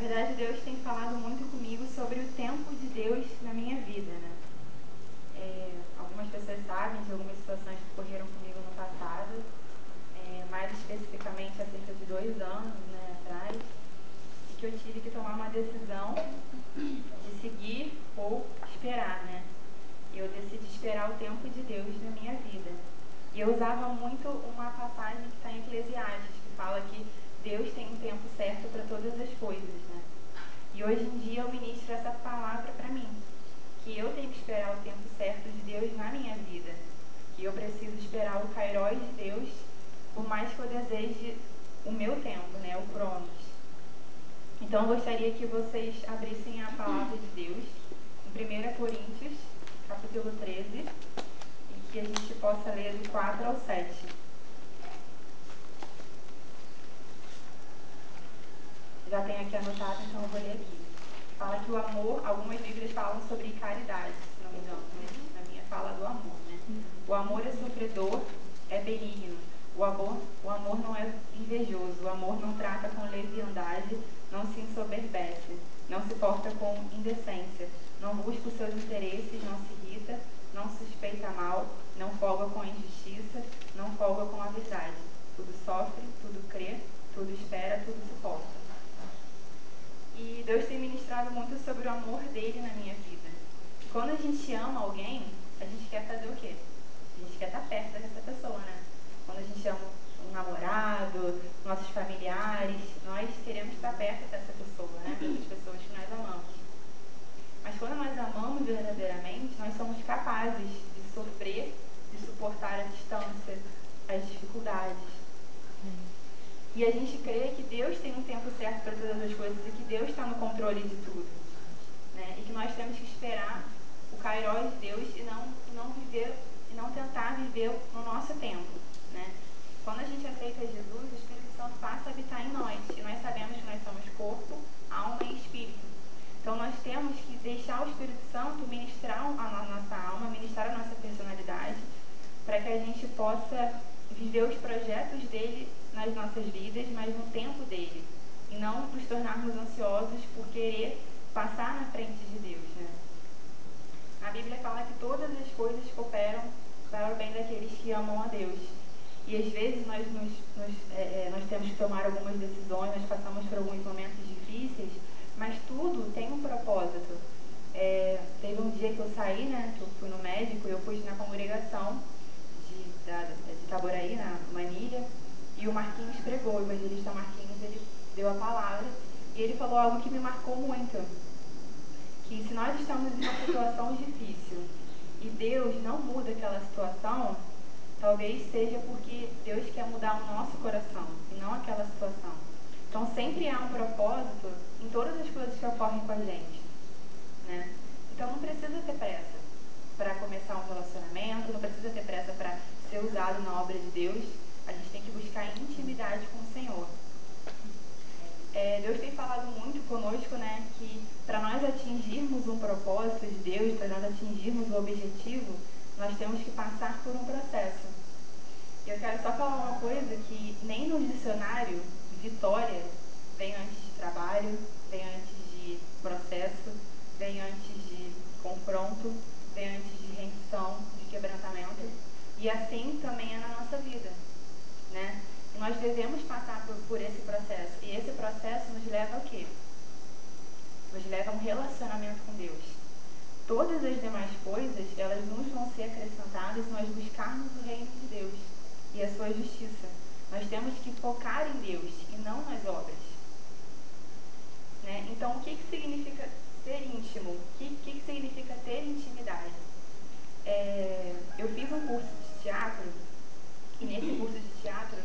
verdade, Deus tem falado muito comigo sobre o tempo de Deus na minha vida, né? Algumas pessoas sabem de algumas situações que ocorreram comigo no passado, mais especificamente há cerca de 2 anos, né, atrás, e que eu tive que tomar uma decisão de seguir ou esperar, né? E eu decidi esperar o tempo de Deus na minha vida. E eu usava muito uma passagem que está em Eclesiastes, que fala que Deus tem um tempo certo para todas as coisas, né? E hoje em dia eu ministro essa palavra para mim, que eu tenho que esperar o tempo certo de Deus na minha vida, que eu preciso esperar o kairos de Deus, por mais que eu deseje o meu tempo, né, o cronos. Então eu gostaria que vocês abrissem a palavra de Deus em 1 Coríntios, capítulo 13, e que a gente possa ler do 4 ao 7. Já tem aqui anotado, então eu vou ler aqui. Fala que o amor, algumas Bíblias falam sobre caridade, se não me engano, mas na minha fala do amor, né? O amor é sofredor, é benigno. O amor não é invejoso, o amor não trata com leviandade, não se ensoberbece, não se porta com indecência, não busca os seus interesses, não se irrita, não suspeita mal, não folga com a injustiça, não folga com a verdade. Tudo sofre, tudo crê, tudo espera, tudo suporta. E Deus tem ministrado muito sobre o amor dele na minha vida. E quando a gente ama alguém, a gente quer fazer o quê? A gente quer estar perto dessa pessoa, né? Quando a gente ama um namorado, nossos familiares, nós queremos estar perto dessa pessoa, né? Dessas pessoas que nós amamos. Mas quando nós amamos verdadeiramente, nós somos capazes de sofrer, de suportar a distância, as dificuldades. E a gente crê que Deus tem um tempo certo para todas as coisas e que Deus está no controle de tudo, né? E que nós temos que esperar o kairos de Deus e não tentar viver no nosso tempo, né? Quando a gente aceita Jesus, o Espírito Santo passa a habitar em nós. E nós sabemos que nós somos corpo, alma e espírito. Então nós temos que deixar o Espírito Santo ministrar a nossa alma, ministrar a nossa personalidade, para que a gente possa viver os projetos dele nas nossas vidas, mas no tempo dele. E não nos tornarmos ansiosos por querer passar na frente de Deus, né? A Bíblia fala que todas as coisas cooperam para o bem daqueles que amam a Deus. E às vezes nós temos que tomar algumas decisões, nós passamos por alguns momentos difíceis, mas tudo tem um propósito. Teve um dia que eu saí, né, que eu fui no médico, e eu fui na congregação de Itaboraí, na Manilha, e o Marquinhos pregou, o evangelista Marquinhos, ele deu a palavra, e ele falou algo que me marcou muito, que se nós estamos em uma situação difícil, e Deus não muda aquela situação, talvez seja porque Deus quer mudar o nosso coração, e não aquela situação. Então sempre há um propósito em todas as coisas que ocorrem com a gente, né? Então não precisa ter pressa para começar um relacionamento, não precisa ter pressa para ser usado na obra de Deus. A gente tem que buscar intimidade com o Senhor. Deus tem falado muito conosco, né, que para nós atingirmos um propósito de Deus, para nós atingirmos o objetivo, nós temos que passar por um processo. E eu quero só falar uma coisa, que nem no dicionário, vitória vem antes de trabalho, vem antes de processo, vem antes de confronto, vem antes de rendição, de quebrantamento. E assim também é na nossa vida, né? E nós devemos passar por esse processo. E esse processo nos leva ao quê? Nos leva a um relacionamento com Deus. Todas as demais coisas, elas nos vão ser acrescentadas se nós buscarmos o reino de Deus e a sua justiça. Nós temos que focar em Deus e não nas obras, né? Então, o que significa ser íntimo? O que significa ter intimidade? Eu fiz um curso de teatro, e nesse curso de teatro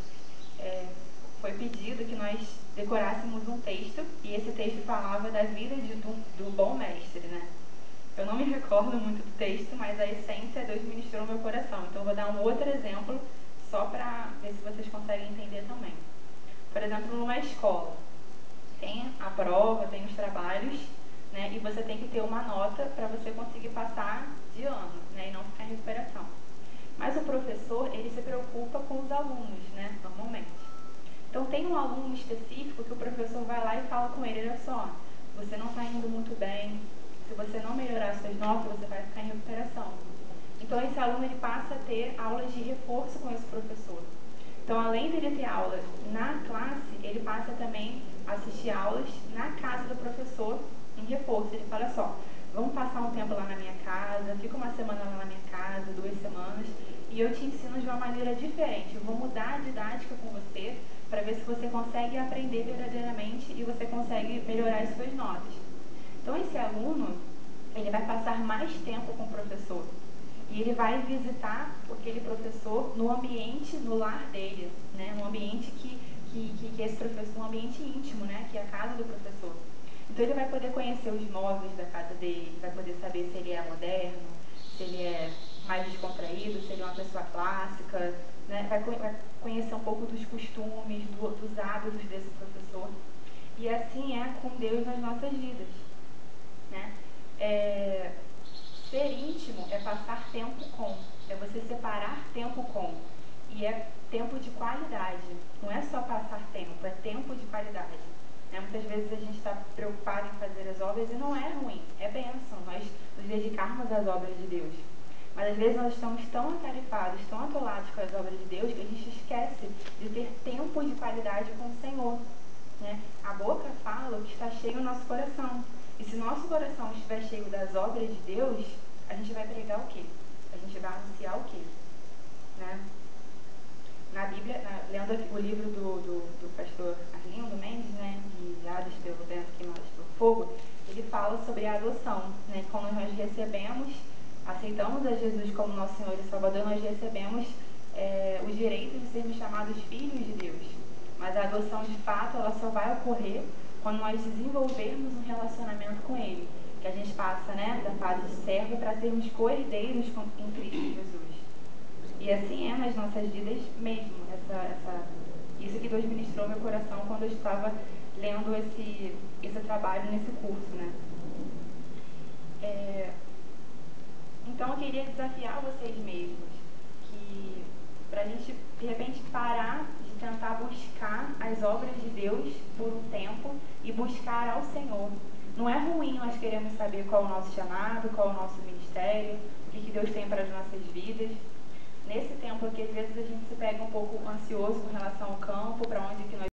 foi pedido que nós decorássemos um texto, e esse texto falava da vida do bom mestre, né? Eu não me recordo muito do texto, mas a essência Deus ministrou no meu coração. Então eu vou dar um outro exemplo, só para ver se vocês conseguem entender também. Por exemplo, numa escola, tem a prova, tem os trabalhos, né? E você tem que ter uma nota para você conseguir passar de ano, né? E não ficar em recuperação. Mas o professor, ele se preocupa com os alunos, né? Normalmente. Então tem um aluno específico que o professor vai lá e fala com ele, olha só, você não está indo muito bem, se você não melhorar suas notas, você vai ficar em recuperação. Então esse aluno ele passa a ter aulas de reforço com esse professor. Então além dele ter aulas na classe, ele passa também a assistir aulas na casa do professor em reforço. Ele fala só, vamos passar um tempo lá na minha casa, fica uma semana lá na minha casa, 2 semanas, e eu te ensino de uma maneira diferente. Eu vou mudar a didática com você para ver se você consegue aprender verdadeiramente e você consegue melhorar as suas notas. Então esse aluno, ele vai passar mais tempo com o professor e ele vai visitar aquele professor no ambiente, no lar dele, né? No ambiente que esse professor, um ambiente íntimo, né? Que é a casa do professor. Então ele vai poder conhecer os móveis da casa dele, vai poder saber se ele é moderno, se ele é mais descontraído, se ele é uma pessoa clássica, né? Vai conhecer um pouco dos costumes, dos hábitos desse professor. E assim é com Deus nas nossas vidas, né? Ser íntimo é passar tempo com, é você separar tempo com, e é tempo de qualidade, não é só passar tempo, é tempo de qualidade. Muitas vezes a gente está preocupado em fazer as obras e não é ruim, é bênção nós nos dedicarmos às obras de Deus. Mas às vezes nós estamos tão atarefados, tão atolados com as obras de Deus, que a gente esquece de ter tempo de qualidade com o Senhor. Né? A boca fala o que está cheio no nosso coração. E se nosso coração estiver cheio das obras de Deus, a gente vai pregar o quê? A gente vai anunciar o quê? Né? Na Bíblia, lendo o livro do pastor Arlindo Mendes, né, Guiados pelo Vento, Queimados pelo Fogo, ele fala sobre a adoção, né, quando nós recebemos, aceitamos a Jesus como nosso Senhor e Salvador, nós recebemos o direito de sermos chamados filhos de Deus. Mas a adoção, de fato, ela só vai ocorrer quando nós desenvolvermos um relacionamento com Ele, que a gente passa, né, da fase de servo para sermos co-herdeiros em Cristo Jesus. E assim é nas nossas vidas mesmo. Isso que Deus ministrou no meu coração quando eu estava lendo esse trabalho nesse curso, né? Então eu queria desafiar vocês mesmos que para a gente de repente parar de tentar buscar as obras de Deus por um tempo e buscar ao Senhor. Não é ruim nós queremos saber qual é o nosso chamado, qual é o nosso ministério, o que Deus tem para as nossas vidas. Nesse tempo aqui, às vezes a gente se pega um pouco ansioso com relação ao campo, para onde que nós